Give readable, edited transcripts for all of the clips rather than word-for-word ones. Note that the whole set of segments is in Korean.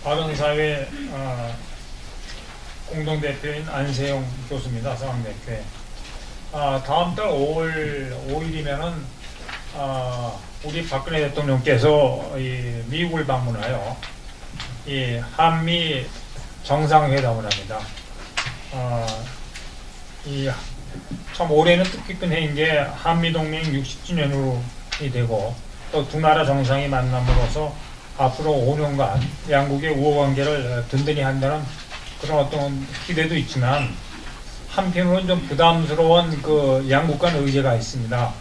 바른사회 공동대표인 안세용 교수입니다. 서강대학교에. 다음 달 5월 5일이면은 우리 박근혜 대통령께서 미국을 방문하여 이 한미 정상회담을 합니다. 참 올해는 뜻깊은 해인 게 한미동맹 60주년이 되고 또 두 나라 정상이 만남으로써 앞으로 5년간 양국의 우호관계를 든든히 한다는 그런 어떤 기대도 있지만 한편으로는 좀 부담스러운 그 양국 간 의제가 있습니다.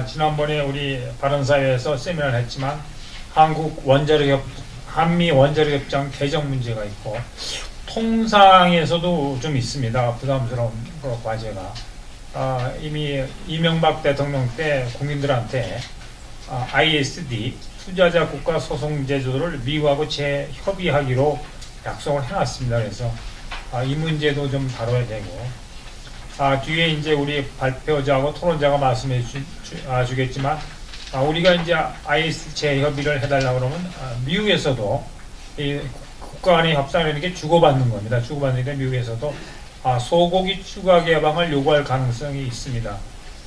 지난번에 우리 바른사회에서 세미나를 했지만 한미 원자력 협정 개정 문제가 있고 통상에서도 좀 있습니다. 부담스러운 그 과제가. 이미 이명박 대통령 때 국민들한테 ISD 투자자 국가 소송 제도를 미국하고 재협의하기로 약속을 해놨습니다. 그래서 이 문제도 좀 다뤄야 되고 뒤에 이제 우리 발표자하고 토론자가 말씀해 주겠지만 우리가 이제 ISD 재협의를 해달라고 그러면 미국에서도 이 국가 간의 협상이라는 게 주고받는 겁니다. 주고받는 게 미국에서도 소고기 추가 개방을 요구할 가능성이 있습니다.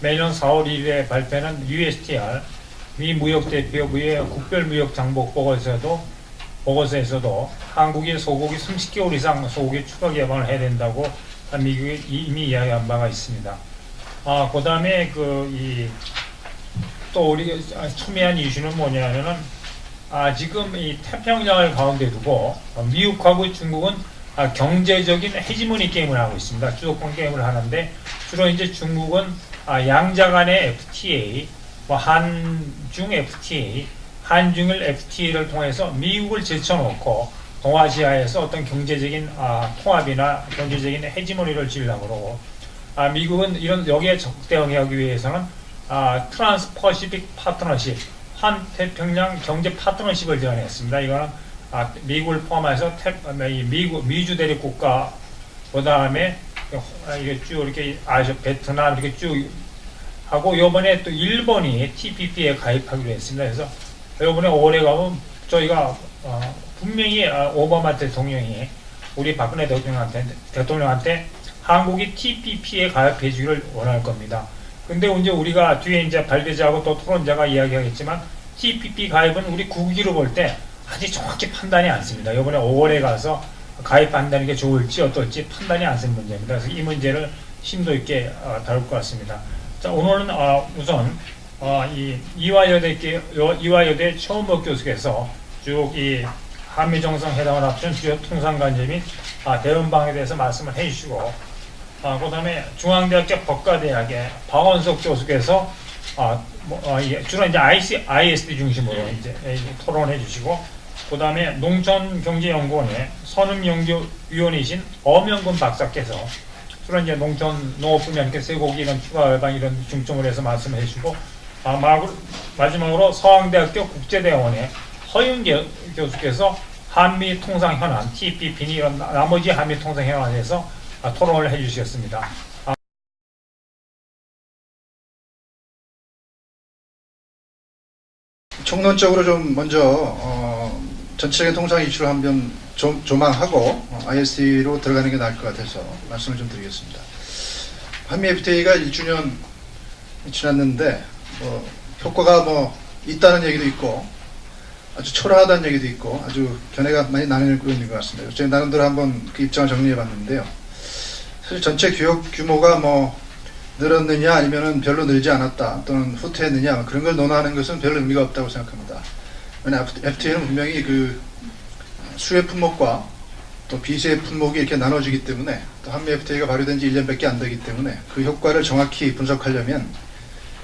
매년 4월 1일에 발표하는 USTR 미 무역대표부의 국별무역장복 보고서에서도 한국이 소고기 30개월 이상 소고기 추가 개방을 해야 된다고 미국이 이미 이야기한 바가 있습니다. 그 다음에 또 우리 첨예한 이슈는 뭐냐면은 지금 이 태평양을 가운데 두고 미국하고 중국은 경제적인 헤지모니 게임을 하고 있습니다. 주도권 게임을 하는데 주로 이제 중국은 양자 간의 FTA, 한중 FTA, 한중일 FTA를 통해서 미국을 제쳐놓고 동아시아에서 어떤 경제적인 통합이나 경제적인 헤지모니를 지으려고 그러고 미국은 여기에 적대응하기 위해서는 트랜스퍼시픽 파트너십, 환태평양 경제 파트너십을 제안했습니다. 이거는 미국을 포함해서 미주 대륙 국가, 그 다음에 이게 쭉 이렇게 베트남 이렇게 쭉 하고 이번에 또 일본이 TPP에 가입하기로 했습니다. 그래서 이번에 5월에 가면 저희가 분명히 오바마 대통령이 우리 박근혜 대통령한테 한국이 TPP에 가입해 주기를 원할 겁니다. 근데 이제 우리가 뒤에 이제 발대자하고 또 토론자가 이야기하겠지만 TPP 가입은 우리 국익으로 볼 때 아직 정확히 판단이 안 씁니다. 이번에 5월에 가서 가입한다는 게 좋을지 어떨지 판단이 안 쓰는 문제입니다. 그래서 이 문제를 심도 있게 다룰 것 같습니다. 자, 오늘은 우선 이화여대 최원복 교수께서 쭉 이 한미 정상회담을 앞둔 주요 통상관제 및 대응방에 대해서 말씀을 해주시고 그다음에 중앙대학교 법과대학의 박원석 교수께서 주로 이제 ISD 중심으로 이제 토론해 주시고 그다음에 농촌경제연구원의 선임연구위원이신 엄영근 박사께서 주로 이제 농촌 농업분야 쇠고기 이런 추가 개방 이런 중점을 해서 말씀해 주시고 마지막으로 서강대학교 국제대학원의 허윤 교수께서 한미 통상 현안 TPP 이런 나머지 한미 통상 현안에 대해서 토론을 해주셨습니다. 총론적으로 좀 먼저 전체적인 통상 이슈를 한번 조망하고 ISD로 들어가는 게 나을 것 같아서 말씀을 좀 드리겠습니다. 한미 FTA가 1주년 지났는데 효과가 있다는 얘기도 있고 아주 초라하다는 얘기도 있고 아주 견해가 많이 나뉘고 있는 것 같습니다. 제가 나름대로 한번 그 입장을 정리해 봤는데요. 사실 전체 교역 규모가 늘었느냐 아니면은 별로 늘지 않았다 또는 후퇴했느냐 그런 걸 논하는 것은 별 의미가 없다고 생각합니다. 왜냐하면 FTA는 분명히 그 수혜 품목과 또 비수혜 품목이 이렇게 나눠지기 때문에 또 한미 FTA가 발효된 지 1년밖에 안 되기 때문에 그 효과를 정확히 분석하려면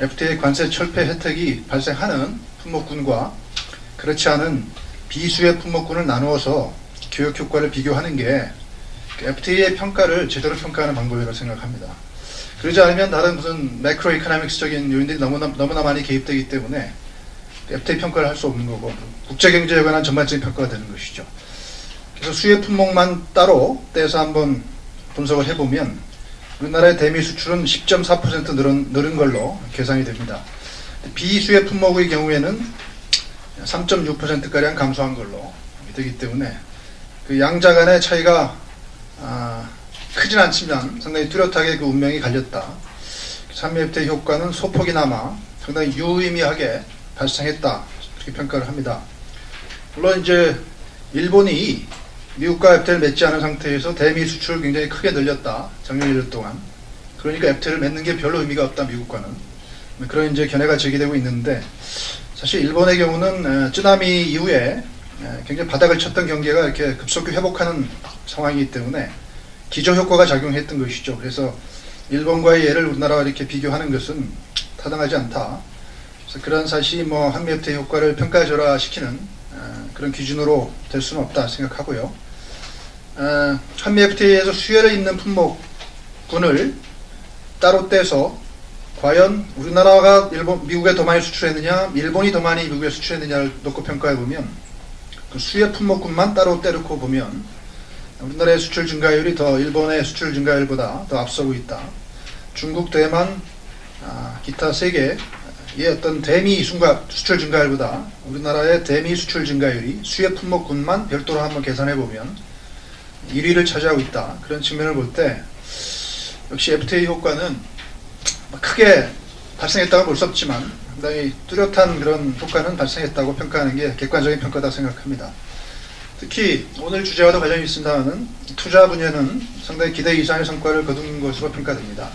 FTA 관세 철폐 혜택이 발생하는 품목군과 그렇지 않은 비수혜 품목군을 나누어서 교역 효과를 비교하는 게 FTA의 평가를 제대로 평가하는 방법이라고 생각합니다. 그러지 않으면 다른 무슨 매크로 이코노믹스적인 요인들이 너무나 많이 개입되기 때문에 FTA 평가를 할 수 없는 거고 국제경제에 관한 전반적인 평가가 되는 것이죠. 그래서 수혜 품목만 따로 떼서 한번 분석을 해보면 우리나라의 대미 수출은 10.4% 늘은 걸로 계산이 됩니다. 비수혜 품목의 경우에는 3.6%가량 감소한 걸로 되기 때문에 그 양자 간의 차이가 크진 않지만 상당히 뚜렷하게 그 운명이 갈렸다. 한미 FTA 효과는 소폭이나마 상당히 유의미하게 발생했다. 그렇게 평가를 합니다. 물론 이제 일본이 미국과 FTA를 맺지 않은 상태에서 대미 수출을 굉장히 크게 늘렸다. 작년 1년 동안. 그러니까 FTA를 맺는 게 별로 의미가 없다. 미국과는. 그런 이제 견해가 제기되고 있는데 사실 일본의 경우는 쓰나미 이후에 굉장히 바닥을 쳤던 경기가 이렇게 급속히 회복하는 상황이기 때문에 기저 효과가 작용했던 것이죠. 그래서 일본과의 예를 우리나라와 이렇게 비교하는 것은 타당하지 않다. 그래서 그런 사실이 뭐 한미 FTA 효과를 평가절하시키는 그런 기준으로 될 수는 없다 생각하고요. 한미 FTA에서 수혜를 입는 품목군을 따로 떼서 과연 우리나라가 미국에 더 많이 수출했느냐, 일본이 더 많이 미국에 수출했느냐를 놓고 평가해 보면 그 수혜 품목군만 따로 떼놓고 보면 우리나라의 수출 증가율이 더 일본의 수출 증가율보다 더 앞서고 있다. 중국, 대만, 기타 세계의 어떤 대미 수출 증가율보다 우리나라의 대미 수출 증가율이 수혜 품목군만 별도로 한번 계산해 보면 1위를 차지하고 있다. 그런 측면을 볼 때 역시 FTA 효과는 크게 발생했다고 볼 수 없지만 상당히 뚜렷한 그런 효과는 발생했다고 평가하는 게 객관적인 평가다 생각합니다. 특히 오늘 주제와도 관련이 있습니다만 투자 분야는 상당히 기대 이상의 성과를 거둔 것으로 평가됩니다.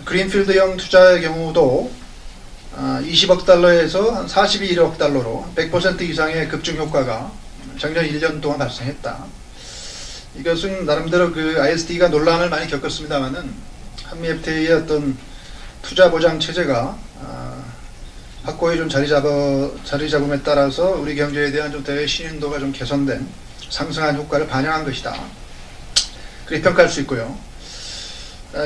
그린필드형 투자의 경우도 20억 달러에서 한 41억 달러로 100% 이상의 급증 효과가 작년 1년 동안 발생했다. 이것은 나름대로 그 ISD가 논란을 많이 겪었습니다만은 한미 FTA의 어떤 투자 보장 체제가 확고히 좀 자리 잡음에 따라서 우리 경제에 대한 좀 대외 신인도가 좀 개선된 상승한 효과를 반영한 것이다. 그렇게 평가할 수 있고요.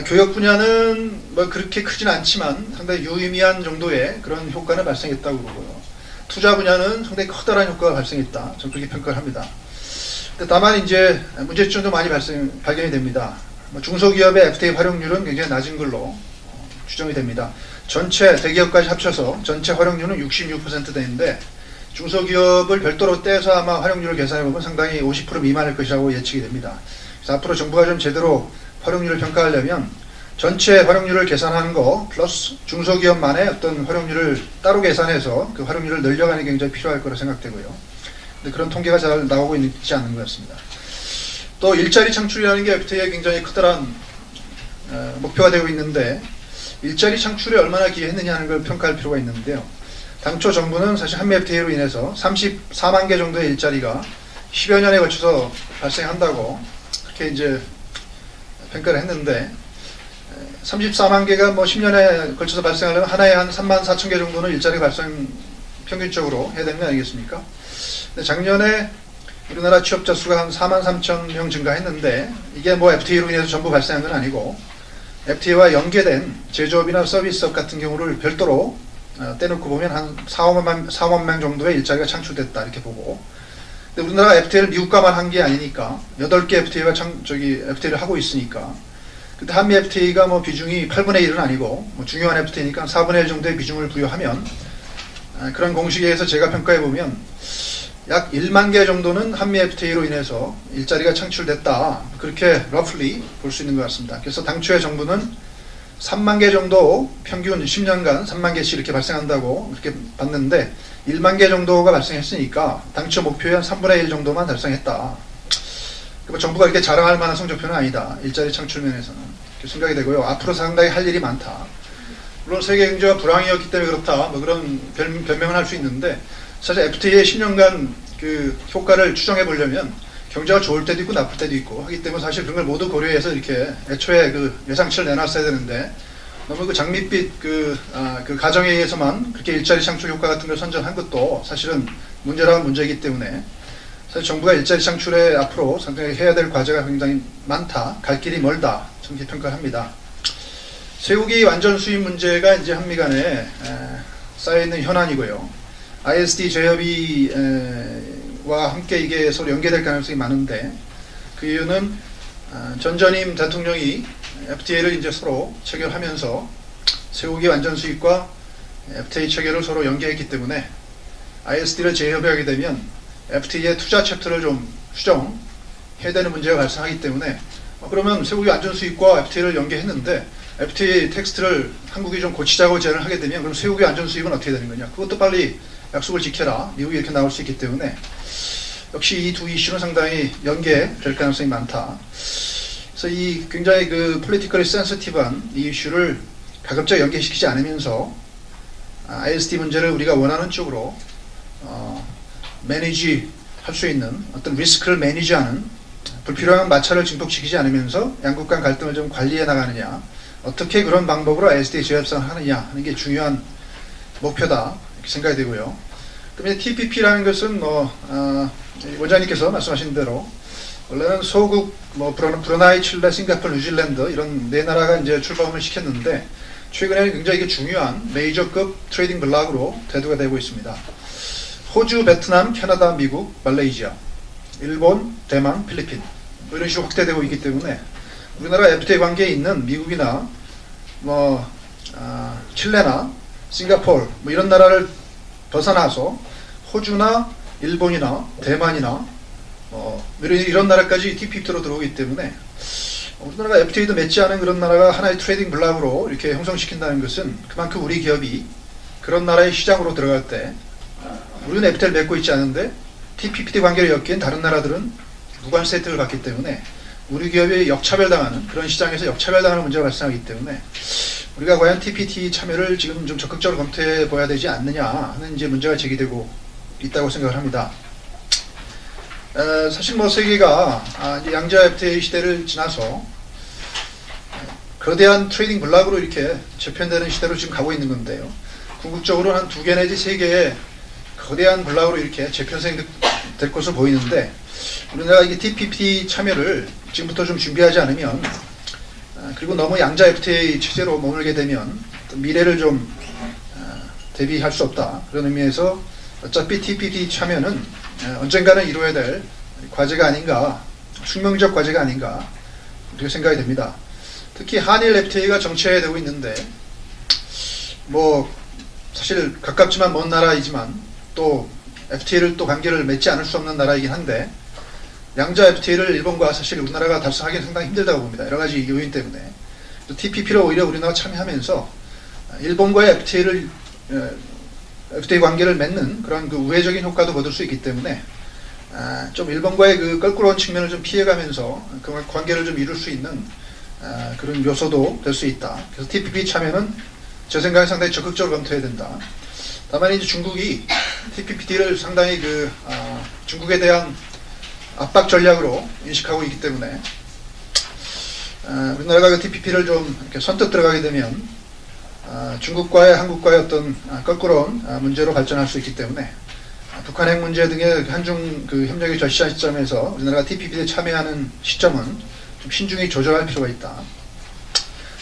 교역 분야는 뭐 그렇게 크진 않지만 상당히 유의미한 정도의 그런 효과는 발생했다고 보고요. 투자 분야는 상당히 커다란 효과가 발생했다. 저는 그렇게 평가를 합니다. 다만 이제 문제점도 많이 발견이 됩니다. 중소기업의 FTA 활용률은 굉장히 낮은 걸로 추정이 됩니다. 전체 대기업까지 합쳐서 전체 활용률은 66% 되는데 중소기업을 별도로 떼서 아마 활용률을 계산해보면 상당히 50% 미만일 것이라고 예측이 됩니다. 그래서 앞으로 정부가 좀 제대로 활용률을 평가하려면 전체 활용률을 계산하는 거 플러스 중소기업만의 어떤 활용률을 따로 계산해서 그 활용률을 늘려가는 게 굉장히 필요할 거라 생각되고요. 근데 그런 통계가 잘 나오고 있지 않는 것 같습니다. 또 일자리 창출이라는 게 FTA에 굉장히 커다란 목표가 되고 있는데 일자리 창출에 얼마나 기여했느냐 하는 걸 평가할 필요가 있는데요. 당초 정부는 사실 한미 FTA로 인해서 34만 개 정도의 일자리가 10여 년에 걸쳐서 발생한다고 그렇게 이제 평가를 했는데 34만 개가 뭐 10년에 걸쳐서 발생하려면 하나에 한 3만 4천 개 정도는 일자리가 발생 평균적으로 해야 되는 거 아니겠습니까? 근데 작년에 우리나라 취업자 수가 한 4만 3천 명 증가했는데 이게 뭐 FTA로 인해서 전부 발생한 건 아니고 FTA와 연계된 제조업이나 서비스업 같은 경우를 별도로 떼놓고 보면 한 4만 명 정도의 일자리가 창출됐다 이렇게 보고 근데 우리나라가 FTA를 미국과만 한 게 아니니까 8개 FTA가 FTA를 하고 있으니까 근데 한미 FTA가 뭐 비중이 8분의 1은 아니고 뭐 중요한 FTA니까 4분의 1 정도의 비중을 부여하면 그런 공식에 의해서 제가 평가해 보면 약 1만 개 정도는 한미 FTA로 인해서 일자리가 창출됐다. 그렇게 roughly 볼 수 있는 것 같습니다. 그래서 당초에 정부는 3만 개 정도 평균 10년간 3만 개씩 이렇게 발생한다고 이렇게 봤는데 1만 개 정도가 발생했으니까 당초 목표의 한 3분의 1 정도만 달성했다. 정부가 이렇게 자랑할 만한 성적표는 아니다. 일자리 창출 면에서는. 이렇게 생각이 되고요. 앞으로 상당히 할 일이 많다. 물론 세계 경제가 불황이었기 때문에 그렇다. 뭐 그런 변명을 할 수 있는데 사실 FTA의 10년간 그 효과를 추정해 보려면 경제가 좋을 때도 있고 나쁠 때도 있고 하기 때문에 사실 그런 걸 모두 고려해서 이렇게 애초에 그 예상치를 내놨어야 되는데 너무 그 장밋빛 그 가정에 의해서만 그렇게 일자리 창출 효과 같은 걸 선전한 것도 사실은 문제라는 문제이기 때문에 사실 정부가 일자리 창출에 앞으로 상당히 해야 될 과제가 굉장히 많다. 갈 길이 멀다. 저렇게 평가를 합니다. 쇠고기 완전 수입 문제가 이제 한미 간에 쌓여있는 현안이고요. ISD 재협의와 함께 이게 서로 연계될 가능성이 많은데 그 이유는 전전임 대통령이 FTA를 이제 서로 체결하면서 쇠고기 완전 수입과 FTA 체결을 서로 연계했기 때문에 ISD를 재협의하게 되면 FTA의 투자 챕터를 좀 수정해야 되는 문제가 발생하기 때문에 그러면 쇠고기 안전수입과 FTA를 연계했는데 FTA 텍스트를 한국이 좀 고치자고 제안을 하게 되면 그럼 쇠고기 안전수입은 어떻게 되는 거냐? 그것도 빨리 약속을 지켜라. 미국이 이렇게 나올 수 있기 때문에 역시 이 두 이슈는 상당히 연계될 가능성이 많다. 그래서 이 굉장히 그 politically sensitive한 이 이슈를 가급적 연계시키지 않으면서 IST 문제를 우리가 원하는 쪽으로 매니지 할 수 있는 어떤 리스크를 매니지하는 불필요한 마찰을 증폭시키지 않으면서 양국 간 갈등을 좀 관리해 나가느냐, 어떻게 그런 방법으로 IST 재협상을 하느냐 하는 게 중요한 목표다 이렇게 생각이 되고요. 그다음에 TPP라는 것은 원장님께서 말씀하신 대로 원래는 소국 브루나이, 칠레, 싱가포르, 뉴질랜드 이런 네 나라가 이제 출범을 시켰는데 최근에는 굉장히 이게 중요한 메이저급 트레이딩 블록으로 대두가 되고 있습니다. 호주, 베트남, 캐나다, 미국, 말레이시아, 일본, 대만, 필리핀 이런 식으로 확대되고 있기 때문에 우리나라 FTA 관계에 있는 미국이나 칠레나 싱가포르 이런 나라를 벗어나서 호주나 일본이나 대만이나 이런 나라까지 TPP로 들어오기 때문에 우리나라가 FTA도 맺지 않은 그런 나라가 하나의 트레이딩 블록으로 이렇게 형성시킨다는 것은 그만큼 우리 기업이 그런 나라의 시장으로 들어갈 때 우리는 FTA를 맺고 있지 않은데 TPP 관계를 엮인 다른 나라들은 무관세 혜택을 받기 때문에 우리 기업이 역차별당하는 그런 시장에서 역차별당하는 문제가 발생하기 때문에 우리가 과연 TPP 참여를 지금 좀 적극적으로 검토해 보아야 되지 않느냐 하는 이제 문제가 제기되고 있다고 생각을 합니다. 사실 세계가 이제 양자 FTA 시대를 지나서 거대한 트레이딩 블록으로 이렇게 재편되는 시대로 지금 가고 있는 건데요. 궁극적으로 한 2개 내지 3개의 거대한 블록으로 이렇게 재편성될 것으로 보이는데 우리나라가 이게 TPP 참여를 지금부터 좀 준비하지 않으면 그리고 너무 양자 FTA 체제로 머물게 되면 미래를 좀 대비할 수 없다. 그런 의미에서 어차피 TPP 참여는 언젠가는 이루어야 될 과제가 아닌가, 숙명적 과제가 아닌가 이렇게 생각이 됩니다. 특히 한일 FTA가 정체되고 있는데 사실 가깝지만 먼 나라이지만 또 FTA를 또 관계를 맺지 않을 수 없는 나라이긴 한데 양자 FTA를 일본과 사실 우리나라가 달성하기는 상당히 힘들다고 봅니다. 여러 가지 요인 때문에. TPP로 오히려 우리나라가 참여하면서 일본과의 FTA 관계를 맺는 그런 그 우회적인 효과도 거둘 수 있기 때문에 좀 일본과의 그 껄끄러운 측면을 좀 피해가면서 그 관계를 좀 이룰 수 있는 그런 요소도 될 수 있다. 그래서 TPP 참여는 제 생각에 상당히 적극적으로 검토해야 된다. 다만 이제 중국이 TPP를 상당히 중국에 대한 압박 전략으로 인식하고 있기 때문에 우리나라가 그 TPP를 좀 이렇게 선뜻 들어가게 되면 중국과의 한국과의 어떤 껄끄러운 문제로 발전할 수 있기 때문에 북한 핵 문제 등의 한중 그 협력이 절실한 시점에서 우리나라가 TPP에 참여하는 시점은 좀 신중히 조절할 필요가 있다.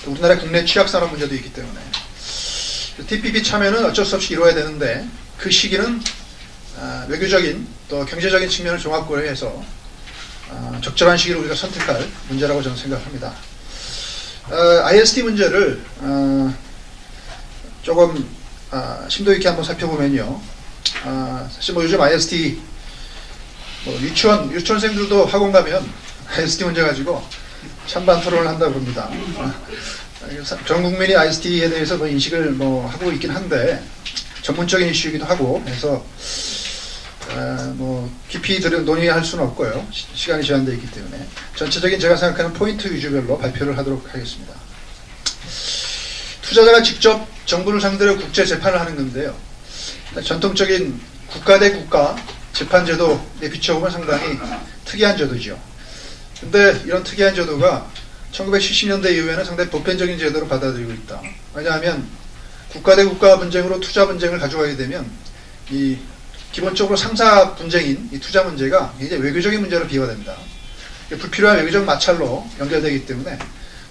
또 우리나라 국내 취약산업 문제도 있기 때문에 TPP 참여는 어쩔 수 없이 이루어야 되는데 그 시기는 외교적인 또 경제적인 측면을 종합 고려해서 적절한 시기를 우리가 선택할 문제라고 저는 생각합니다. IST 문제를 조금 심도 있게 한번 살펴보면요. 사실 요즘 IST 유치원생들도 학원 가면 IST 문제 가지고 찬반 토론을 한다고 봅니다. 전 국민이 IST에 대해서 인식을 하고 있긴 한데 전문적인 이슈이기도 하고 해서 깊이 논의할 수는 없고요. 시간이 제한되어 있기 때문에 전체적인 제가 생각하는 포인트 위주별로 발표를 하도록 하겠습니다. 투자자가 직접 정부를 상대로 국제 재판을 하는 건데요. 전통적인 국가 대 국가 재판 제도에 비춰보면 상당히 특이한 제도죠. 근데 이런 특이한 제도가 1970년대 이후에는 상당히 보편적인 제도로 받아들이고 있다. 왜냐하면 국가 대 국가 분쟁으로 투자 분쟁을 가져가게 되면 기본적으로 상사 분쟁인 이 투자 문제가 이제 외교적인 문제로 비화됩니다. 불필요한 외교적 마찰로 연결되기 때문에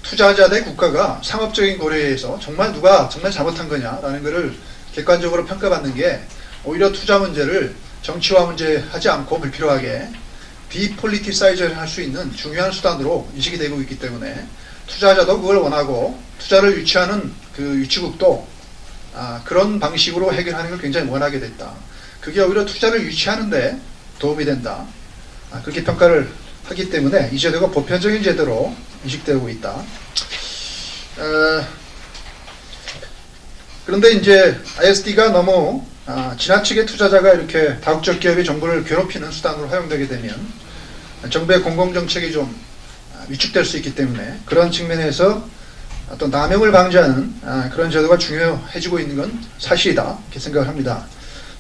투자자 대 국가가 상업적인 고려에 의해서 정말 누가 정말 잘못한 거냐라는 것을 객관적으로 평가받는 게 오히려 투자 문제를 정치화 문제하지 않고 불필요하게 디폴리티사이즈를 할 수 있는 중요한 수단으로 인식이 되고 있기 때문에 투자자도 그걸 원하고 투자를 유치하는 그 유치국도 그런 방식으로 해결하는 걸 굉장히 원하게 됐다. 그게 오히려 투자를 유치하는 데 도움이 된다. 그렇게 평가를 하기 때문에 이 제도가 보편적인 제도로 인식되고 있다. 그런데 이제 ISD가 너무 지나치게 투자자가 이렇게 다국적 기업이 정부를 괴롭히는 수단으로 활용되게 되면 정부의 공공정책이 좀 위축될 수 있기 때문에 그런 측면에서 어떤 남용을 방지하는 그런 제도가 중요해지고 있는 건 사실이다 이렇게 생각을 합니다.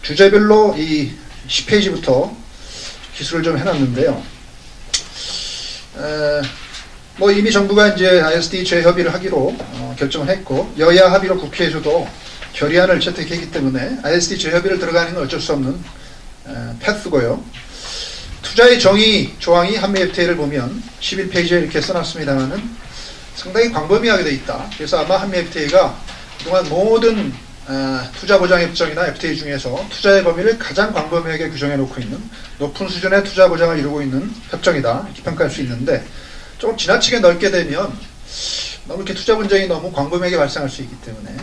주제별로 이 10페이지부터 기술을 좀 해놨는데요. 뭐 이미 정부가 이제 ISD 재협의를 하기로 결정을 했고 여야 합의로 국회에서도 결의안을 채택했기 때문에 ISD 재협의를 들어가는 건 어쩔 수 없는 패스고요. 투자의 정의 조항이 한미 FTA를 보면 11페이지에 이렇게 써놨습니다만은 상당히 광범위하게 되어 있다. 그래서 아마 한미 FTA가 그동안 모든 투자보장협정이나 FTA 중에서 투자의 범위를 가장 광범위하게 규정해 놓고 있는 높은 수준의 투자보장을 이루고 있는 협정이다 이렇게 평가할 수 있는데 조금 지나치게 넓게 되면 너무 이렇게 투자 분쟁이 너무 광범위하게 발생할 수 있기 때문에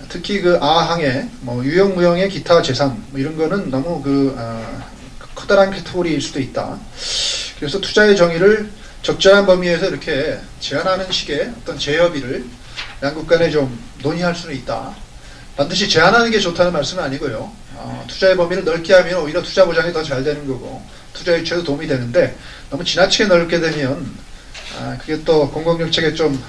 특히 그 아항의 뭐 유형 무형의 기타 재산 뭐 이런 거는 너무 커다란 카테고리일 수도 있다. 그래서 투자의 정의를 적절한 범위에서 이렇게 제한하는 식의 어떤 재협의를 양국 간에 좀 논의할 수는 있다. 반드시 제한하는 게 좋다는 말씀은 아니고요. 투자의 범위를 넓게 하면 오히려 투자 보장이 더 잘 되는 거고 투자 유치에도 도움이 되는데 너무 지나치게 넓게 되면 그게 또 공공정책에 좀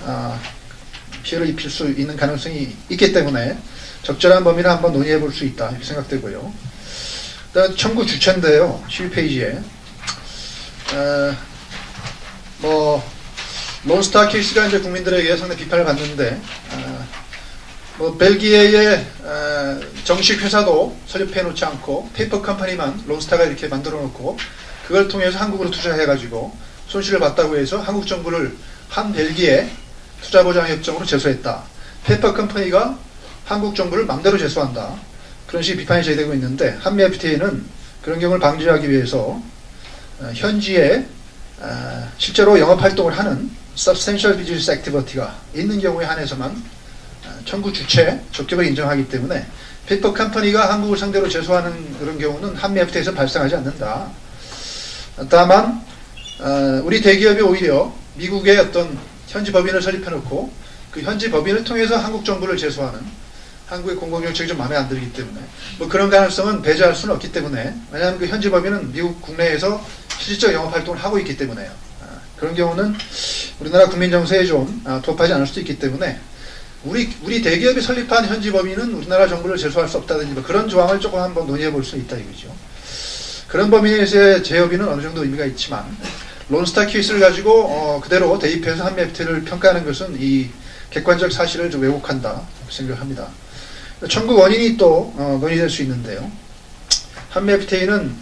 피해를 입힐 수 있는 가능성이 있기 때문에 적절한 범위를 한번 논의해 볼 수 있다 이렇게 생각되고요. 일단 청구 주체인데요. 12페이지에 뭐 론스타 케이스가 이제 국민들에게 상당히 비판을 받는데 뭐 벨기에의 정식 회사도 설립해 놓지 않고 페이퍼 컴퍼니만 론스타가 이렇게 만들어 놓고 그걸 통해서 한국으로 투자해 가지고 손실을 봤다고 해서 한국 정부를 한 벨기에 투자보장협정으로 제소했다. 페이퍼 컴퍼니가 한국 정부를 맘대로 제소한다. 그런 식의 비판이 제기되고 있는데 한미 FTA는 그런 경우를 방지하기 위해서 현지에 실제로 영업활동을 하는 Substantial Business Activity가 있는 경우에 한해서만 청구 주체 적격을 인정하기 때문에 페이퍼 컴퍼니가 한국을 상대로 제소하는 그런 경우는 한미 FTA에서 발생하지 않는다. 다만 우리 대기업이 오히려 미국의 어떤 현지 법인을 설립해놓고 그 현지 법인을 통해서 한국 정부를 제소하는 한국의 공공정책이 좀 마음에 안 들기 때문에 뭐 그런 가능성은 배제할 수는 없기 때문에 왜냐하면 그 현지 법인은 미국 국내에서 실질적 영업활동을 하고 있기 때문에요. 그런 경우는 우리나라 국민 정세에 좀 도입하지 않을 수도 있기 때문에 우리 대기업이 설립한 현지 법인은 우리나라 정부를 제소할 수 없다든지 뭐 그런 조항을 조금 한번 논의해 볼 수 있다 이거죠. 그런 범위에서의 재협의는 어느 정도 의미가 있지만 론스타 케이스를 가지고 그대로 대입해서 한미 FTA를 평가하는 것은 이 객관적 사실을 좀 왜곡한다 생각합니다. 청구 원인이 또 논의될 수 있는데요. 한미 FTA는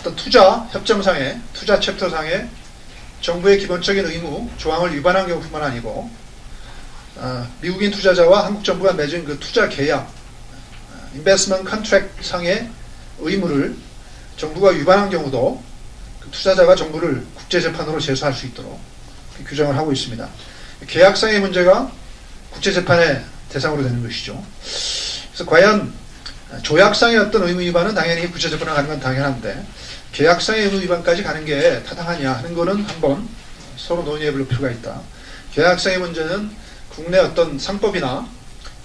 어떤 투자 협정상의 투자 챕터상의 정부의 기본적인 의무 조항을 위반한 경우뿐만 아니고 미국인 투자자와 한국 정부가 맺은 그 투자 계약 investment contract 상의 의무를 정부가 위반한 경우도 그 투자자가 정부를 국제재판으로 제소할 수 있도록 규정을 하고 있습니다. 계약상의 문제가 국제재판의 대상으로 되는 것이죠. 그래서 과연 조약상의 어떤 의무 위반은 당연히 국제재판을 가는 건 당연한데 계약상의 의무 위반까지 가는 게 타당하냐 하는 거는 한번 서로 논의해 볼 필요가 있다. 계약상의 문제는 국내 어떤 상법이나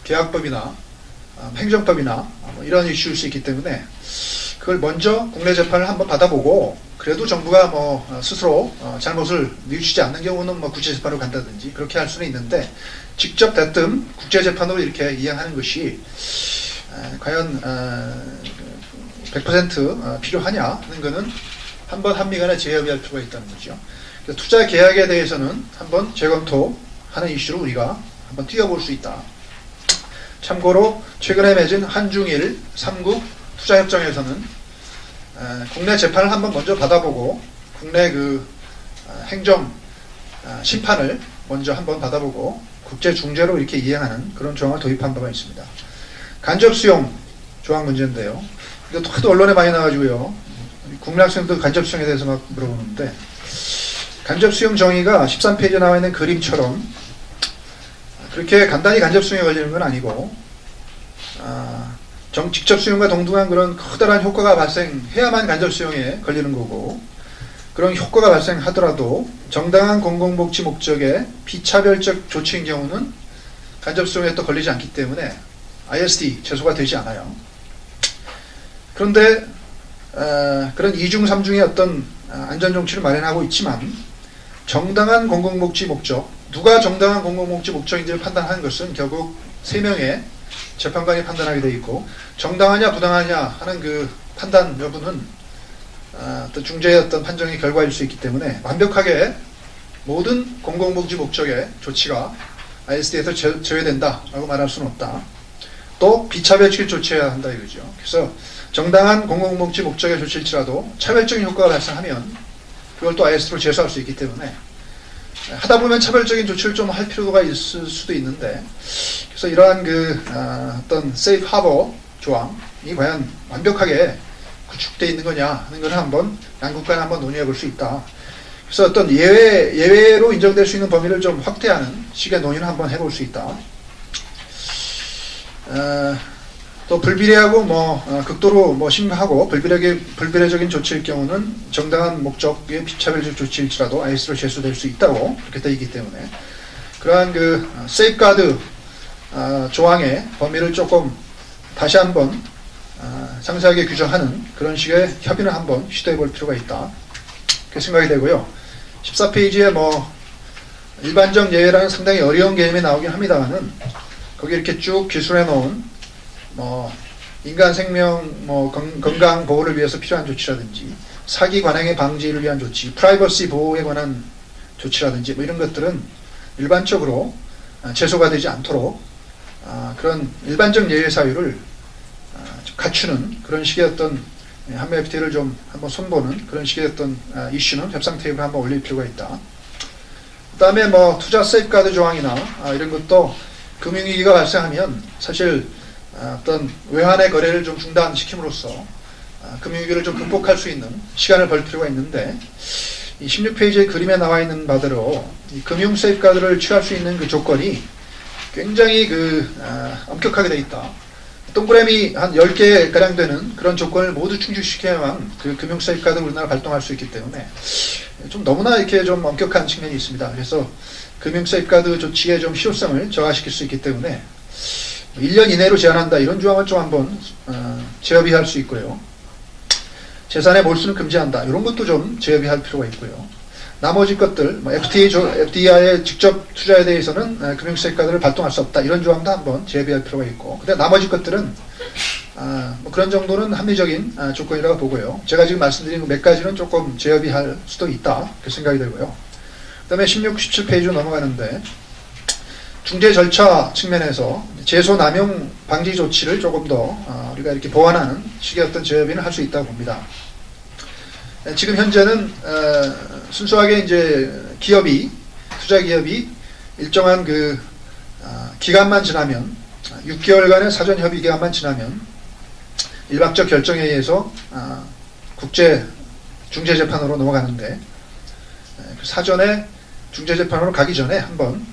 계약법이나 행정법이나 뭐 이런 이슈일 수 있기 때문에 그걸 먼저 국내 재판을 한번 받아보고 그래도 정부가 뭐 스스로 잘못을 뉘우치지 않는 경우는 뭐 국제재판으로 간다든지 그렇게 할 수는 있는데 직접 대뜸 국제재판으로 이렇게 이행하는 것이 과연 100% 필요하냐 하는 것은 한번 한미 간에 재협의할 필요가 있다는 거죠. 투자 계약에 대해서는 한번 재검토하는 이슈로 우리가 한번 뛰어볼 수 있다. 참고로 최근에 맺은 한중일 3국 투자협정에서는 국내 재판을 한번 먼저 받아보고 국내 그 행정 심판을 먼저 한번 받아보고 국제 중재로 이렇게 이행하는 그런 조항을 도입한 바가 있습니다. 간접 수용 조항 문제인데요. 이거 하도 언론에 많이 나와가지고요. 국내 학생도 간접 수용에 대해서 막 물어보는데 간접 수용 정의가 13페이지에 나와 있는 그림처럼 그렇게 간단히 간접 수용에 걸리는 건 아니고 직접 수용과 동등한 그런 커다란 효과가 발생해야만 간접 수용에 걸리는 거고, 그런 효과가 발생하더라도 정당한 공공복지 목적의 비차별적 조치인 경우는 간접 수용에 또 걸리지 않기 때문에 ISD 제소가 되지 않아요. 그런데 그런 2중 3중의 어떤 안전정치를 마련하고 있지만, 정당한 공공복지 목적, 누가 정당한 공공복지 목적인지를 판단하는 것은 결국 3명의 재판관이 판단하게 되어 있고, 정당하냐 부당하냐 하는 그 판단 여부는 또 중재의 어떤 판정의 결과일 수 있기 때문에 완벽하게 모든 공공복지 목적의 조치가 ISD에서 제외된다라고 말할 수는 없다. 또 비차별적인 조치해야 한다 이거죠. 그래서 정당한 공공복지 목적의 조치일지라도 차별적인 효과가 발생하면 그걸 또 ISD로 제소할 수 있기 때문에 하다 보면 차별적인 조치를 좀 할 필요가 있을 수도 있는데, 그래서 이러한 어떤 세이프 하버 조항이 과연 완벽하게 구축되어 있는 거냐 하는 것을 한번 양국 간에 한번 논의해 볼 수 있다. 그래서 어떤 예외로 인정될 수 있는 범위를 좀 확대하는 식의 논의를 한번 해볼 수 있다. 또 불비례하고 극도로 심각하고 불비례적인 조치일 경우는 정당한 목적의 비차별적 조치일지라도 ISD로 제소될 수 있다고 그렇게 되어 있기 때문에, 그러한 세이프가드 조항의 범위를 조금 다시 한번 상세하게 규정하는 그런 식의 협의를 한번 시도해 볼 필요가 있다, 그렇게 생각이 되고요. 14페이지에 일반적 예외라는 상당히 어려운 개념이 나오긴 합니다만은, 거기 이렇게 쭉 기술해 놓은 인간 생명 건강 보호를 위해서 필요한 조치라든지, 사기 관행의 방지를 위한 조치, 프라이버시 보호에 관한 조치라든지 이런 것들은 일반적으로 제소가 되지 않도록 그런 일반적 예외 사유를 갖추는 그런 식의 어떤 한미 FTA를 좀 한번 손보는 그런 식의 어떤 이슈는 협상 테이블에 한번 올릴 필요가 있다. 그 다음에 투자 세이프가드 조항이나 이런 것도 금융위기가 발생하면 사실 어떤 외환의 거래를 좀 중단시킴으로써 금융위기를 좀 극복할 수 있는 시간을 벌 필요가 있는데, 이 16페이지의 그림에 나와 있는 바대로 이 금융 세이프가드를 취할 수 있는 그 조건이 굉장히 엄격하게 되어 있다. 동그라미 한 10개가량 되는 그런 조건을 모두 충족시켜야만 그 금융 세이프가드를 우리나라 발동할 수 있기 때문에 좀 너무나 이렇게 좀 엄격한 측면이 있습니다. 그래서 금융 세이프가드 조치의 좀 실효성을 저하시킬 수 있기 때문에 1년 이내로 제한한다 이런 조항을 좀 한번 재협의할 수 있고요. 재산의 몰수는 금지한다 이런 것도 좀 재협의할 필요가 있고요. 나머지 것들 FDI의 직접 투자에 대해서는 금융 세이프가드를 발동할 수 없다 이런 조항도 한번 재협의할 필요가 있고, 근데 나머지 것들은 그런 정도는 합리적인 조건이라고 보고요. 제가 지금 말씀드린 몇 가지는 조금 재협의할 수도 있다 그렇게 생각이 들고요. 그 다음에 16, 17페이지로 넘어가는데, 중재 절차 측면에서 제소 남용 방지 조치를 조금 더 우리가 이렇게 보완하는 식의 어떤 재협의는 할 수 있다고 봅니다. 지금 현재는 순수하게 이제 투자 기업이 일정한 기간만 지나면, 6개월간의 사전 협의 기간만 지나면 일방적 결정에 의해서 국제 중재 재판으로 넘어가는데, 사전에 중재 재판으로 가기 전에 한번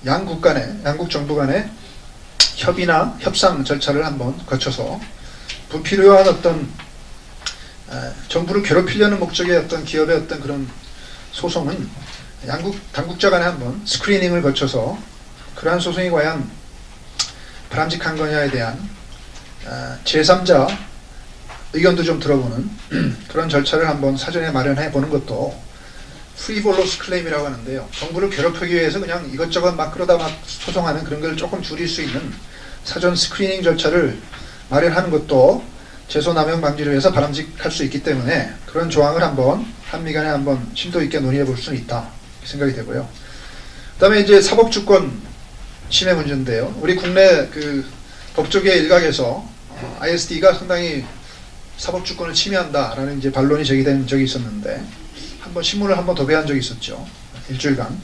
양국 정부 간의 협의나 협상 절차를 한번 거쳐서 불필요한 어떤 정부를 괴롭히려는 목적의 어떤 기업의 어떤 그런 소송은 당국자 간에 한번 스크리닝을 거쳐서 그러한 소송이 과연 바람직한 거냐에 대한 제3자 의견도 좀 들어보는 그런 절차를 한번 사전에 마련해 보는 것도 프리볼로스 클레임이라고 하는데요. 정부를 괴롭히기 위해서 그냥 이것저것 그러다 소송하는 그런 걸 조금 줄일 수 있는 사전 스크리닝 절차를 마련하는 것도 제소 남용 방지를 위해서 바람직할 수 있기 때문에 그런 조항을 한번 한미 간에 한번 심도 있게 논의해 볼 수는 있다 생각이 되고요. 그 다음에 이제 사법주권 침해 문제인데요. 우리 국내 법조계 일각에서 ISD가 상당히 사법주권을 침해한다라는 이제 반론이 제기된 적이 있었는데, 한번 신문을 한번 도배한 적이 있었죠. 일주일간.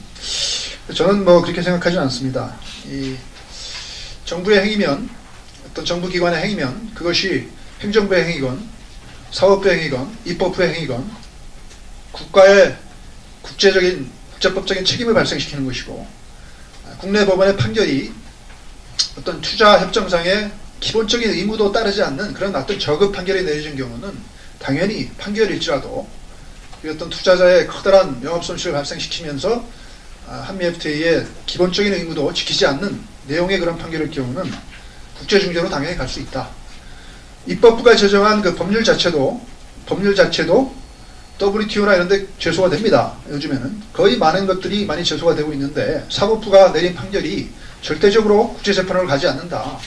저는 그렇게 생각하지 않습니다. 이 정부의 행위면, 어떤 정부기관의 행위면 그것이 행정부의 행위건 사법부의 행위건 입법부의 행위건 국가의 국제법적인 책임을 발생시키는 것이고, 국내 법원의 판결이 어떤 투자 협정상의 기본적인 의무도 따르지 않는 그런 어떤 저급 판결이 내려진 경우는 당연히 판결일지라도 어떤 투자자의 커다란 영업 손실을 발생시키면서 한미 FTA의 기본적인 의무도 지키지 않는 내용의 그런 판결일 경우는 국제중재로 당연히 갈 수 있다. 입법부가 제정한 그 법률 자체도 WTO나 이런 데 제소가 됩니다. 요즘에는 거의 많은 것들이 많이 제소가 되고 있는데 사법부가 내린 판결이 절대적으로 국제재판으로 가지 않는다.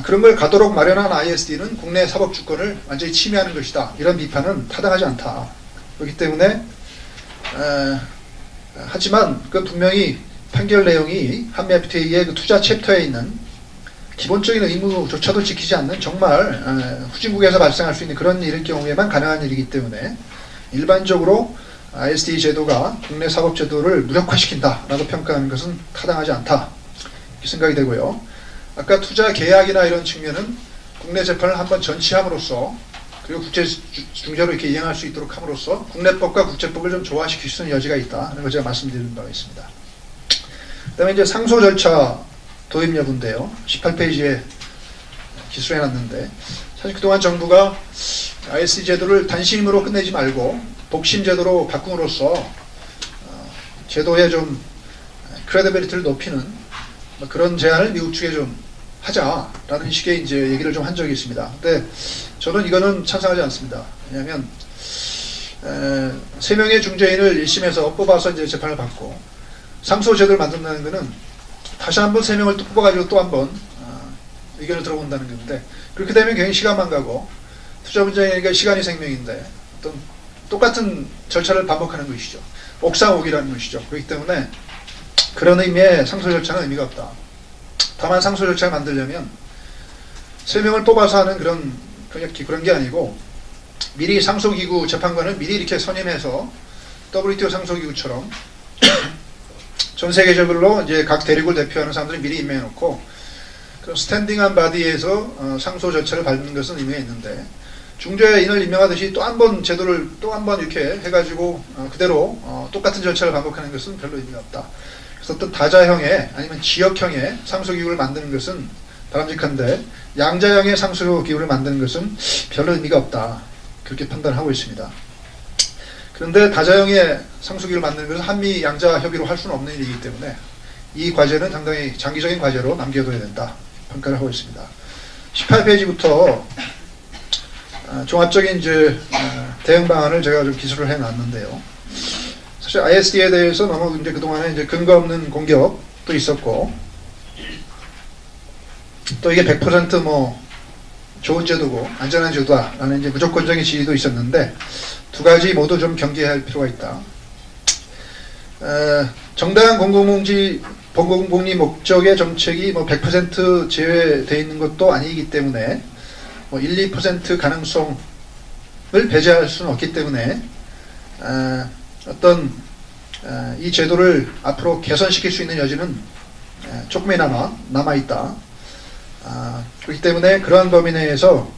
그런 걸 가도록 마련한 ISD는 국내 사법 주권을 완전히 침해하는 것이다. 이런 비판은 타당하지 않다. 그렇기 때문에 하지만 그 분명히 판결 내용이 한미 FTA의 그 투자 챕터에 있는 기본적인 의무조차도 지키지 않는 정말 후진국에서 발생할 수 있는 그런 일일 경우에만 가능한 일이기 때문에 일반적으로 ISD 제도가 국내 사법 제도를 무력화시킨다라고 평가하는 것은 타당하지 않다 이렇게 생각이 되고요. 아까 투자 계약이나 이런 측면은 국내 재판을 한번 전치함으로써 그리고 국제 중재로 이렇게 이행할 수 있도록 함으로써 국내법과 국제법을 좀 조화시킬 수 있는 여지가 있다 하는 걸 제가 말씀드린 바가 있습니다. 그다음에 이제 상소 절차 도입 여부인데요. 18페이지에 기술해놨는데 사실 그동안 정부가 ISD 제도를 단심으로 끝내지 말고 복심 제도로 바꿈으로써 제도의 좀 크레디빌리티를 높이는 그런 제안을 미국 측에 좀 하자라는 식의 이제 얘기를 좀 한 적이 있습니다. 근데 저는 이거는 찬성하지 않습니다. 왜냐하면 3명의 중재인을 1심에서 뽑아서 이제 재판을 받고 상소 제도를 만든다는 것은 다시 한번 3명을 또 뽑아가지고 또 한번 의견을 들어본다는 건데 그렇게 되면 굉장히 시간만 가고 투자 분쟁이니까 시간이 생명인데 어떤 똑같은 절차를 반복하는 것이죠. 옥상옥이라는 것이죠. 그렇기 때문에 그런 의미의 상소 절차는 의미가 없다. 다만 상소 절차를 만들려면 3명을 뽑아서 하는 그런 게 아니고 미리 상소기구 재판관을 미리 이렇게 선임해서 WTO 상소기구처럼 전 세계적으로 이제 각 대륙을 대표하는 사람들이 미리 임명해놓고 그 스탠딩한 바디에서 상소 절차를 밟는 것은 의미가 있는데 중재인을 임명하듯이 또 한 번 제도를 또 한 번 이렇게 해가지고 그대로 똑같은 절차를 반복하는 것은 별로 의미가 없다. 그래서 어떤 다자형의 아니면 지역형의 상소기구를 만드는 것은 바람직한데 양자형의 상소기구를 만드는 것은 별로 의미가 없다. 그렇게 판단하고 있습니다. 그런데 다자형의 상소기구를 만드는 것은 한미 양자 협의로 할 수는 없는 일이기 때문에 이 과제는 상당히 장기적인 과제로 남겨둬야 된다. 평가를 하고 있습니다. 18페이지부터 종합적인 이제 대응 방안을 제가 좀 기술을 해놨는데요. 사실 ISD에 대해서 너무 이제 그동안에 이제 근거 없는 공격도 있었고, 또 이게 100% 뭐 좋은 제도고 안전한 제도다라는 이제 무조건적인 지위도 있었는데 두 가지 모두 좀 경계할 필요가 있다. 정당한 공공복리 목적의 정책이 뭐 100% 제외되어 있는 것도 아니기 때문에 뭐 1, 2% 가능성을 배제할 수는 없기 때문에 이 제도를 앞으로 개선시킬 수 있는 여지는 조금이나마 남아있다. 그렇기 때문에 그러한 범위 내에서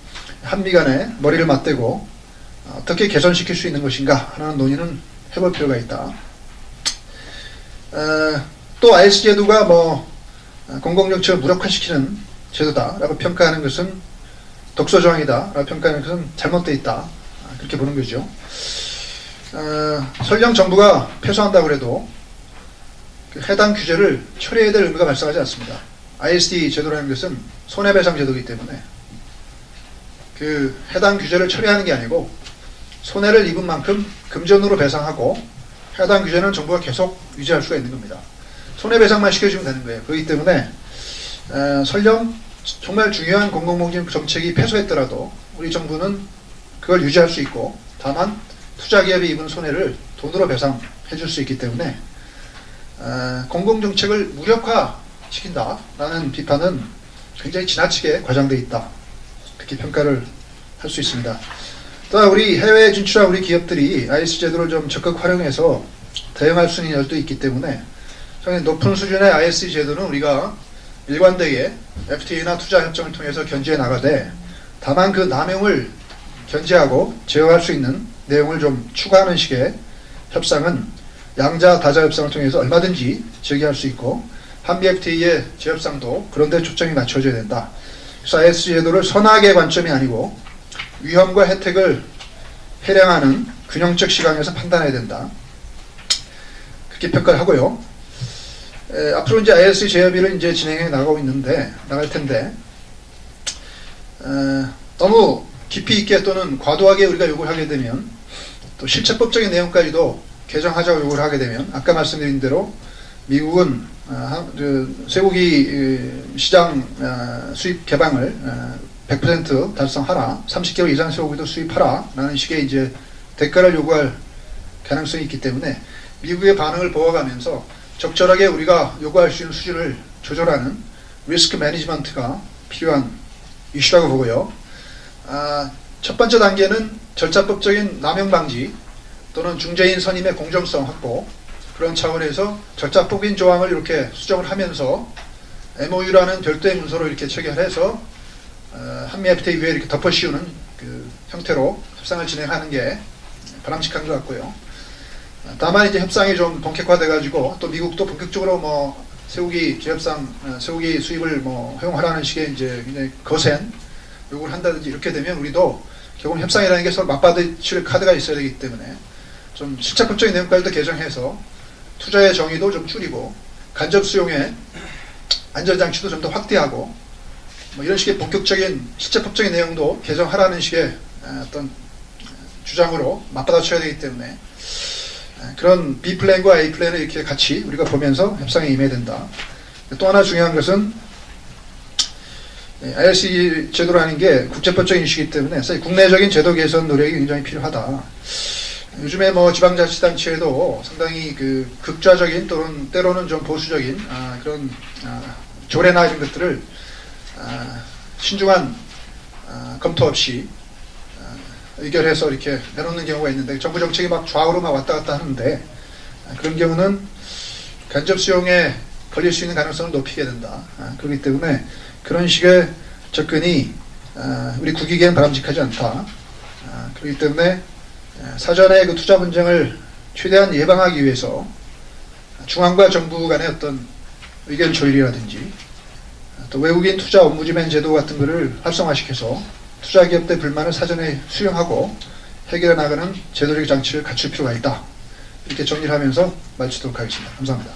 한미 간에 머리를 맞대고 어떻게 개선시킬 수 있는 것인가 하는 논의는 해볼 필요가 있다. 또 IS 제도가 뭐 공공정책을 무력화시키는 제도다라고 평가하는 것은 독소조항이다라고 평가하는 것은 잘못되어 있다. 그렇게 보는 거죠. 설령 정부가 패소한다고 해도 그 해당 규제를 처리해야 될 의무가 발생하지 않습니다. ISD 제도라는 것은 손해배상 제도이기 때문에 그 해당 규제를 처리하는 게 아니고 손해를 입은 만큼 금전으로 배상하고 해당 규제는 정부가 계속 유지할 수가 있는 겁니다. 손해배상만 시켜주면 되는 거예요. 그렇기 때문에 설령 정말 중요한 공공복지 정책이 패소했더라도 우리 정부는 그걸 유지할 수 있고 다만 투자기업이 입은 손해를 돈으로 배상해 줄 수 있기 때문에 공공정책을 무력화시킨다라는 비판은 굉장히 지나치게 과장되어 있다. 그렇게 평가를 할 수 있습니다. 또 우리 해외에 진출한 우리 기업들이 IS 제도를 좀 적극 활용해서 대응할 수 있는 여지도 있기 때문에 상당히 높은 수준의 IS 제도는 우리가 일관되게 FTA나 투자협정을 통해서 견제해 나가되 다만 그 남용을 견제하고 제어할 수 있는 내용을 좀 추가하는 식의 협상은 양자 다자 협상을 통해서 얼마든지 제기할 수 있고 한미 FTA의 재협상도 그런 데 초점이 맞춰져야 된다. 그래서 ISG 제도를 선악의 관점이 아니고 위험과 혜택을 해량하는 균형적 시각에서 판단해야 된다. 그렇게 평가를 하고요. 앞으로 이제 ISG 제협의를 이제 진행해 나갈 텐데, 너무 깊이 있게 또는 과도하게 우리가 요구를 하게 되면, 또 실체법적인 내용까지도 개정하자고 요구를 하게 되면, 아까 말씀드린 대로 미국은 쇠고기 시장 수입 개방을 100% 달성하라, 30개월 이상 쇠고기도 수입하라 라는 식의 이제 대가를 요구할 가능성이 있기 때문에 미국의 반응을 보아가면서 적절하게 우리가 요구할 수 있는 수준을 조절하는 리스크 매니지먼트가 필요한 이슈라고 보고요. 첫 번째 단계는 절차법적인 남용 방지 또는 중재인 선임의 공정성 확보, 그런 차원에서 절차법인 조항을 이렇게 수정을 하면서 MOU라는 별도의 문서로 이렇게 체결해서 한미 FTA 위에 이렇게 덮어 씌우는 그 형태로 협상을 진행하는 게 바람직한 것 같고요. 다만 이제 협상이 좀 본격화돼 가지고 또 미국도 본격적으로 뭐 쇠고기 제협상 쇠고기 수입을 뭐 허용하라는 식의 이제 굉장히 거센 요구를 한다든지 이렇게 되면 우리도 결국 협상이라는 게 서로 맞받아칠 카드가 있어야 되기 때문에 좀 실체법적인 내용까지도 개정해서 투자의 정의도 좀 줄이고 간접 수용의 안전장치도 좀 더 확대하고 뭐 이런 식의 본격적인 실체법적인 내용도 개정하라는 식의 어떤 주장으로 맞받아쳐야 되기 때문에 그런 B플랜과 A플랜을 이렇게 같이 우리가 보면서 협상에 임해야 된다. 또 하나 중요한 것은 ISG 제도라는 게 국제법적인 이슈이기 때문에 국내적인 제도 개선 노력이 굉장히 필요하다. 요즘에 뭐 지방자치단체에도 상당히 그 극좌적인 또는 때로는 좀 보수적인 그런 조례나 이런 것들을 신중한 검토 없이 의결해서 이렇게 내놓는 경우가 있는데 정부 정책이 막 좌우로 막 왔다 갔다 하는데 그런 경우는 간접 수용에 걸릴 수 있는 가능성을 높이게 된다. 그렇기 때문에 그런 식의 접근이 우리 국익에는 바람직하지 않다. 그렇기 때문에 사전에 그 투자 분쟁을 최대한 예방하기 위해서 중앙과 정부 간의 어떤 의견 조율이라든지 또 외국인 투자 업무지맨 제도 같은 것을 활성화시켜서 투자 기업들 불만을 사전에 수용하고 해결해 나가는 제도적 장치를 갖출 필요가 있다. 이렇게 정리를 하면서 마치도록 하겠습니다. 감사합니다.